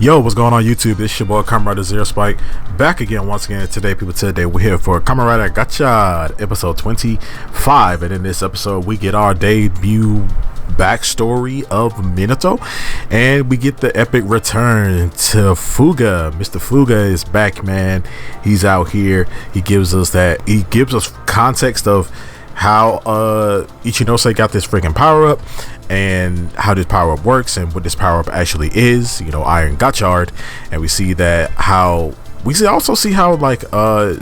Yo, what's going on YouTube? It's your boy Kamen Zero Spike back again once again. Today we're here for Kamen Gotchard episode 25, and in this episode we get our debut backstory of Minato, and we get the epic return to Fuga. Mr. Fuga is back, man. He's out here. He gives us context of how Ichinose got this freaking power up and how this power up works and what this power up actually is, Iron Gotchard. And we see that how also see how like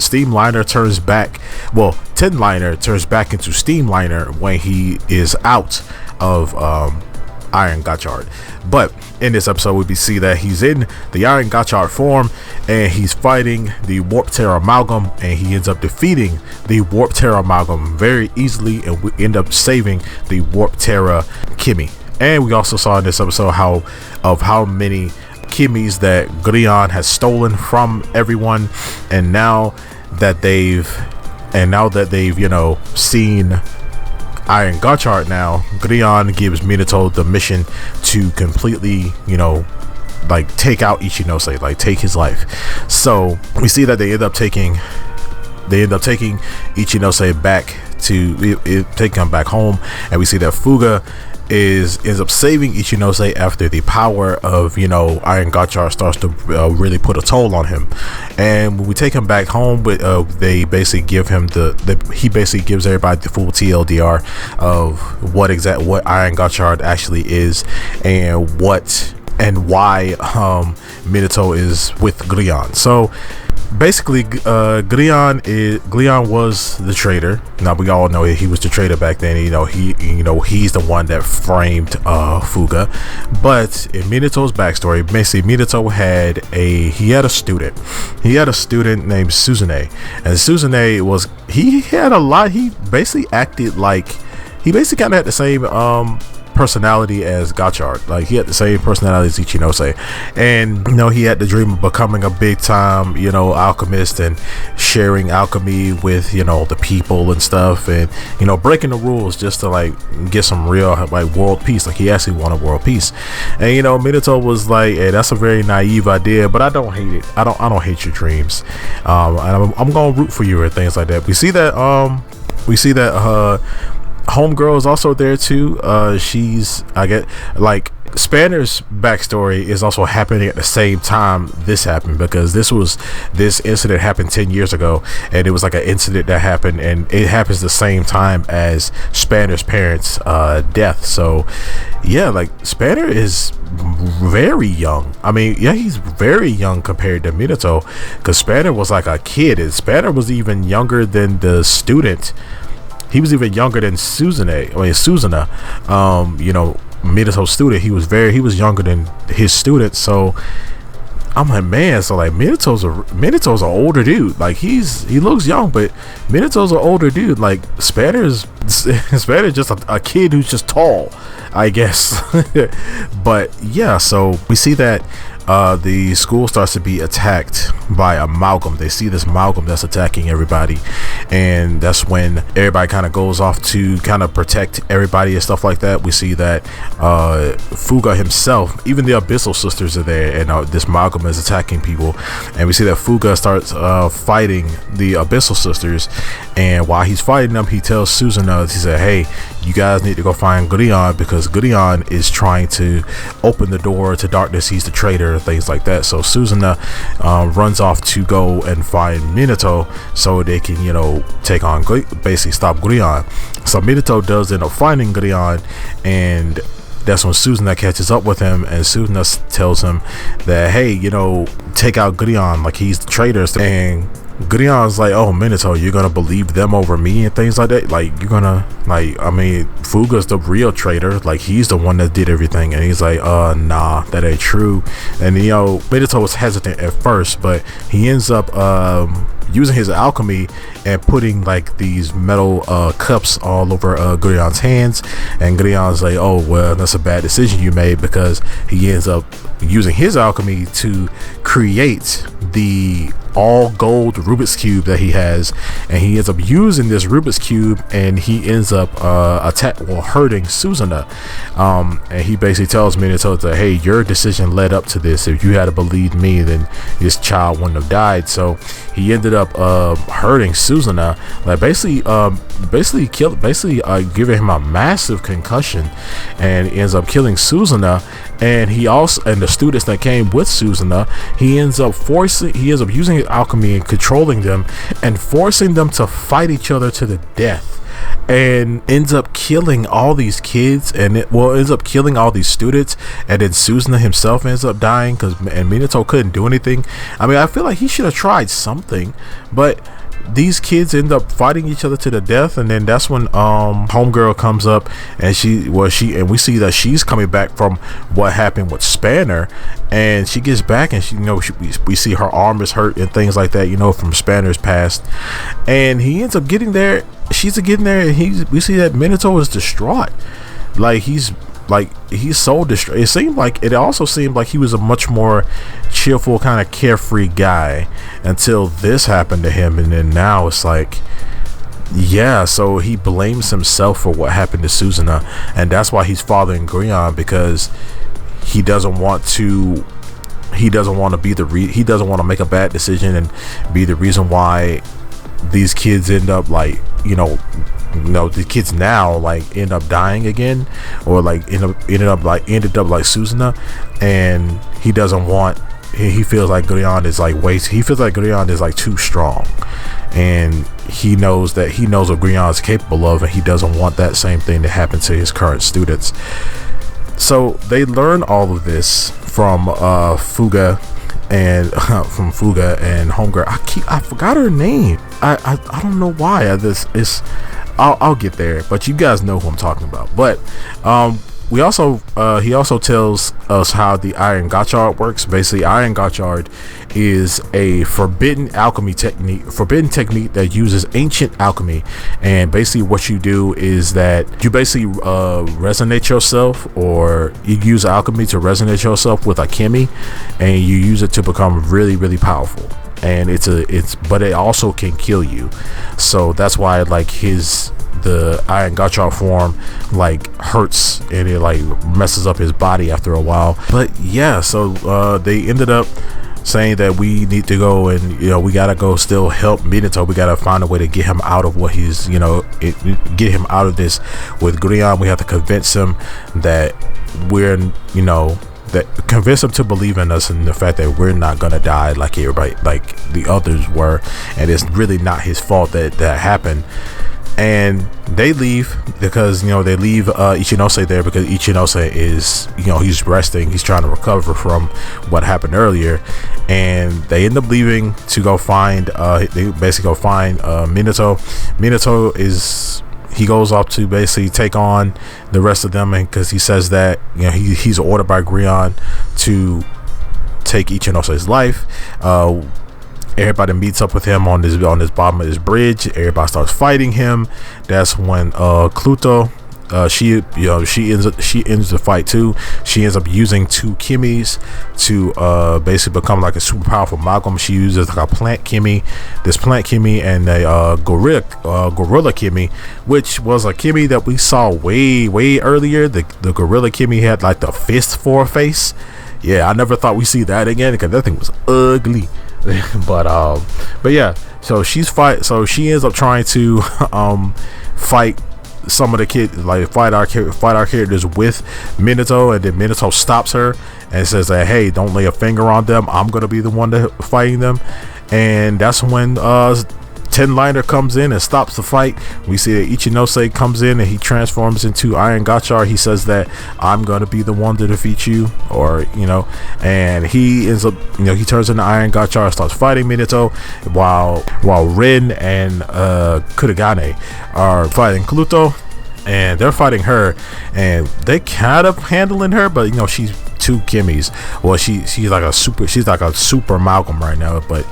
Steam Liner turns back, well, Ten Liner turns back into Steam Liner when he is out of Iron Gotchard. But in this episode we see that he's in the Iron Gotchard form and he's fighting the Warp Terror Amalgam, and he ends up defeating the Warp Terror Amalgam very easily, and we end up saving the Warp Terror Kimi. And we also saw in this episode how many Kimis that Grion has stolen from everyone, and now that they've seen Iron Gotchard, now Grion gives Minato the mission to completely take out Ichinose, like take his life. So we see that they end up taking Ichinose back to take him back home, and we see that Fuga ends up saving Ichinose after the power of Iron Gotchard starts to really put a toll on him. And when we take him back home, but they basically give him he basically gives everybody the full TLDR of what Iron Gotchard actually is, and why Minato is with Grion. So basically, Grion was the traitor. Now we all know he was the traitor back then. He's the one that framed Fuga. But in Minato's backstory, basically Minato had a student. He had a student named Suzune, and Suzune he basically kind of had the same personality as Gotchard. Like, he had the same personality as Ichinose, and he had the dream of becoming a big time alchemist and sharing alchemy with the people and stuff, and breaking the rules just to get some real world peace. Like, he actually wanted world peace. And Minato was like, hey, that's a very naive idea, but I don't hate it. I don't hate your dreams, and I'm gonna root for you and things like that. We see that Homegirl is also there too. Spanner's backstory is also happening at the same time this happened, because this incident happened 10 years ago, and it was like an incident that happened, and it happens the same time as Spanner's parents' death. So yeah, Spanner is very young. I mean, yeah, he's very young compared to Minato, because Spanner was like a kid, and Spanner was even younger than the student. He was even younger than Suzuna, Minato's student. He was younger than his student. So I'm like, man, so Minato's an older dude. Like, he looks young, but Minato's an older dude. Like, Spanner's just a kid who's just tall, I guess. But yeah, so we see that the school starts to be attacked by Amalgam. They see this Amalgam that's attacking everybody, and that's when everybody kind of goes off to kind of protect everybody and stuff like that. We see that Fuga himself, even the Abyssal Sisters are there, and this Amalgam is attacking people. And we see that Fuga starts fighting the Abyssal Sisters, and while he's fighting them, he tells Suzuna, he said, hey, you guys need to go find Grion, because Grion is trying to open the door to darkness. He's the traitor, things like that. So Suzuna runs off to go and find Minato so they can take on, basically stop Grion. So Minato does end up finding Grion, and that's when Suzuna catches up with him, and Suzuna tells him that, hey, take out Grion, like he's the traitor. And Grion's like, oh, Minato, you're gonna believe them over me and things like that? Like, you're gonna, Fuga's the real traitor, like he's the one that did everything. And he's like, nah, that ain't true. And Minato was hesitant at first, but he ends up using his alchemy and putting these metal cups all over Grion's hands. And Grion's like, oh, well, that's a bad decision you made, because he ends up using his alchemy to create the all gold Rubik's cube that he has, and he ends up using this Rubik's cube, and he ends up hurting Susanoo. And he basically tells Minato that, hey, your decision led up to this. If you had believed me, then this child wouldn't have died. So he ended up hurting Susanoo, like giving him a massive concussion, and ends up killing Susanoo. And he also, and the students that came with Susanoo, he ends up using his alchemy and controlling them and forcing them to fight each other to the death, and ends up killing all these kids, and ends up killing all these students. And then Susanoo himself ends up dying and Minato couldn't do anything. I mean, I feel like he should have tried something, but these kids end up fighting each other to the death. And then that's when homegirl comes up, and we see that she's coming back from what happened with Spanner, and she gets back, and we see her arm is hurt and things like that, from Spanner's past. And he ends up getting there, she's getting there, and we see that Minato is distraught. He's so distraught. It also seemed like he was a much more cheerful, kind of carefree guy until this happened to him. And then now it's like, yeah, so he blames himself for what happened to Susanoo, and that's why he's fathering Grion, because he doesn't want to he doesn't want to make a bad decision and be the reason why these kids end up the kids now end up dying again, or ended up like Susanoo. And he doesn't want, he feels like Grion is Grion is too strong, and he knows what Grion is capable of, and he doesn't want that same thing to happen to his current students. So they learn all of this from Fuga and homegirl. I forgot her name. I don't know why. I'll get there, but you guys know who I'm talking about. But he also tells us how the Iron Gotchard works. Basically, Iron Gotchard is a forbidden technique that uses ancient alchemy. And basically what you do is that you basically resonate yourself, or you use alchemy to resonate yourself with a Kimi, and you use it to become really, really powerful. And but it also can kill you. So that's why the Iron Gotchard form hurts, and it messes up his body after a while. But yeah, so they ended up saying that we need to go, and we gotta go still help Minato. We gotta find a way to get him out of what he's get him out of this with Grion. We have to convince him that convince him to believe in us, and the fact that we're not gonna die like everybody, like the others were, and it's really not his fault that happened. And they leave because they leave Ichinose there, because Ichinose is he's resting, he's trying to recover from what happened earlier. And they end up leaving to go find Minato. He goes off to basically take on the rest of them, and because he says that he's ordered by Grion to take Ichinose's life. Everybody meets up with him on this bottom of this bridge. Everybody starts fighting him. That's when Cluto, she ends the fight too. She ends up using 2 Kimis to basically become a super powerful Malcolm. She uses a plant Kimi, and a gorilla Kimi, which was a Kimi that we saw way earlier. The gorilla Kimi had the fist for a face. Yeah, I never thought we'd see that again, because that thing was ugly. but yeah, so she ends up trying to fight some of the kids, fight our characters with Minato, and then Minato stops her and says that, hey, don't lay a finger on them, I'm gonna be the one fighting them. And that's when Ten Liner comes in and stops the fight. We see that Ichinose comes in and he transforms into Iron Gotchard. He says that I'm gonna be the one to defeat you, and he ends up he turns into Iron Gotchard, starts fighting Minato, while Rin and Kurigane are fighting Cluto, and they're fighting her, and they kind of handling her, but she's 2 Kimis. Well, she's like a super Malcolm right now. But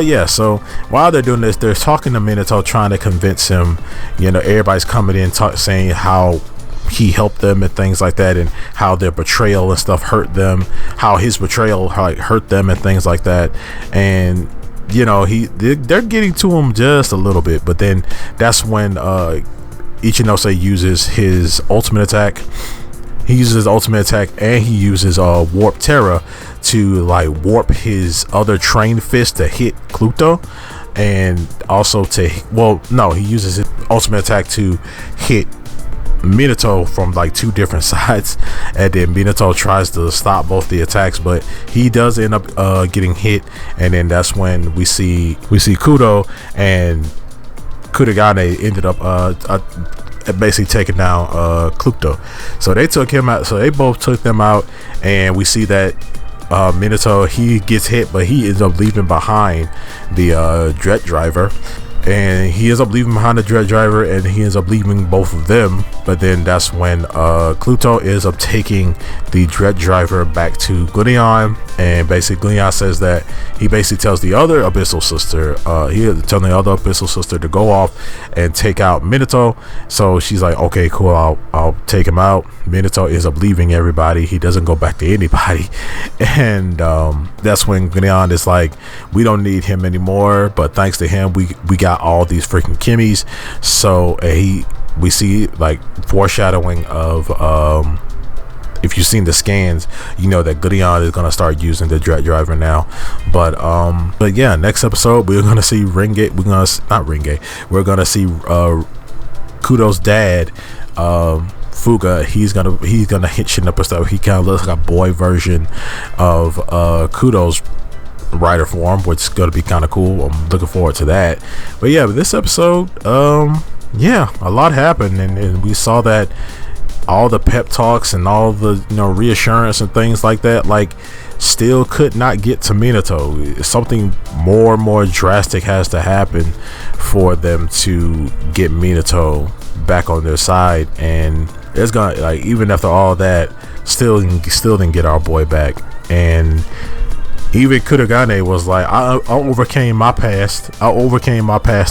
yeah, so while they're doing this, they're talking to Minato, trying to convince him. Everybody's coming in saying how he helped them and things like that, and how their betrayal and stuff hurt them, how his betrayal hurt them and things like that. And they're getting to him just a little bit, but then that's when Ichinose uses his ultimate attack. He uses his ultimate attack, and he uses Warp Terra to like warp his other train fist to hit Cluto, and also he uses his ultimate attack to hit Minato from like two different sides, and then Minato tries to stop both the attacks, but he does end up getting hit, and then that's when we see Kudo and Kurogane ended up basically taking down Cluto. So they took him out. So they both took them out, and we see that Minato, he gets hit, but he ends up leaving behind the Dread Driver. And he ends up leaving behind the Dread Driver, and he ends up leaving both of them. But then that's when Cluto ends up taking the Dread Driver back to Gunyan, and basically Gunyan says that he basically tells the other Abyssal Sister, to go off and take out Minato. So she's like, okay, cool, I'll take him out. Minato ends up leaving everybody. He doesn't go back to anybody, and that's when Gunyan is like, we don't need him anymore, but thanks to him, we got all these freaking Kimmies. So we see like foreshadowing of if you've seen the scans, you know that Gunyan is gonna start using the Dread Driver now. But yeah, next episode we're gonna see We're gonna see Kudo's dad, Fuga. He's gonna hit shit up and stuff. He kind of looks like a boy version of Kudo's rider form, which is gonna be kind of cool. I'm looking forward to that. But yeah, this episode, yeah, a lot happened, and we saw that all the pep talks and all the reassurance and things like that, like, still could not get to Minato. Something more drastic has to happen for them to get Minato back on their side, and it's gonna, like, even after all that, still didn't get our boy back. And even Kurogane was like, I overcame my past,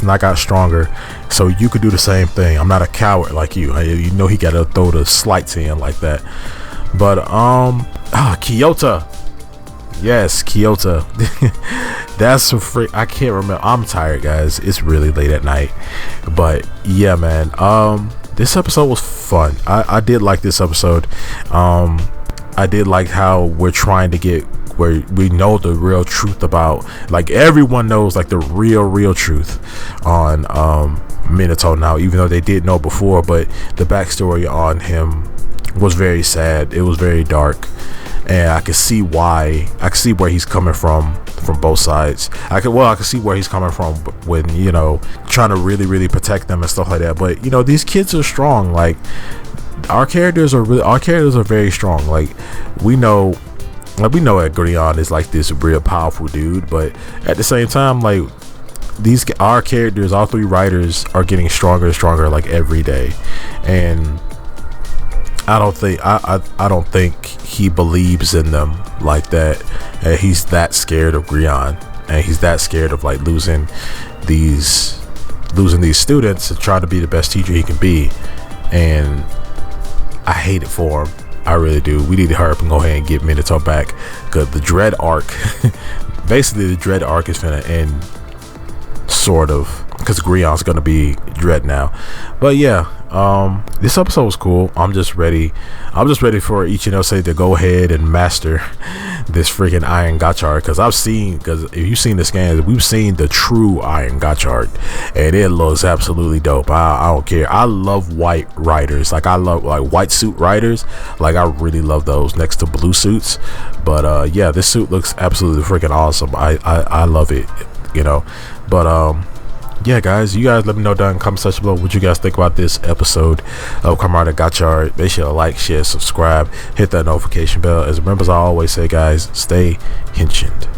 and I got stronger, so you could do the same thing. I'm not a coward like you. He gotta throw the slights in like that. But Kyoto, yes, Kyoto. That's a freak. I can't remember. I'm tired, guys. It's really late at night. But yeah, man, this episode was fun. I did like this episode. I did like how we're trying to get where we know the real truth about, like, everyone knows, like, the real truth on Minato now, even though they did know before. But the backstory on him was very sad. It was very dark, and I could see why. I could see where he's coming from both sides. I could see where he's coming from when, trying to really protect them and stuff like that. But these kids are strong. Like, our characters are very strong. Like, we know that Gunyan is like this real powerful dude, but at the same time, like, our characters, all three writers, are getting stronger and stronger, like, every day. And I don't think he believes in them like that. And he's that scared of Gunyan, and he's that scared of, like, losing these students and trying to be the best teacher he can be. And I hate it for him. I really do. We need to hurry up and go ahead and get Minato back, because the Dread arc, basically the Dread arc is finna end, sort of, because Gunyan's gonna be Dread now. But yeah, this episode was cool. I'm just ready for Ichinose to go ahead and master this freaking Iron Gotchard, because if you've seen the scans, we've seen the true Iron Gotchard, and it looks absolutely dope. I don't care. I love white riders. Like, I love, like, white suit riders. Like, I really love those next to blue suits. But yeah, this suit looks absolutely freaking awesome. I love it, but yeah, guys, you guys let me know down in the comment section below what you guys think about this episode of Kamen Gotchard. Make sure to like, share, subscribe, hit that notification bell. As I always say, guys, stay henchioned.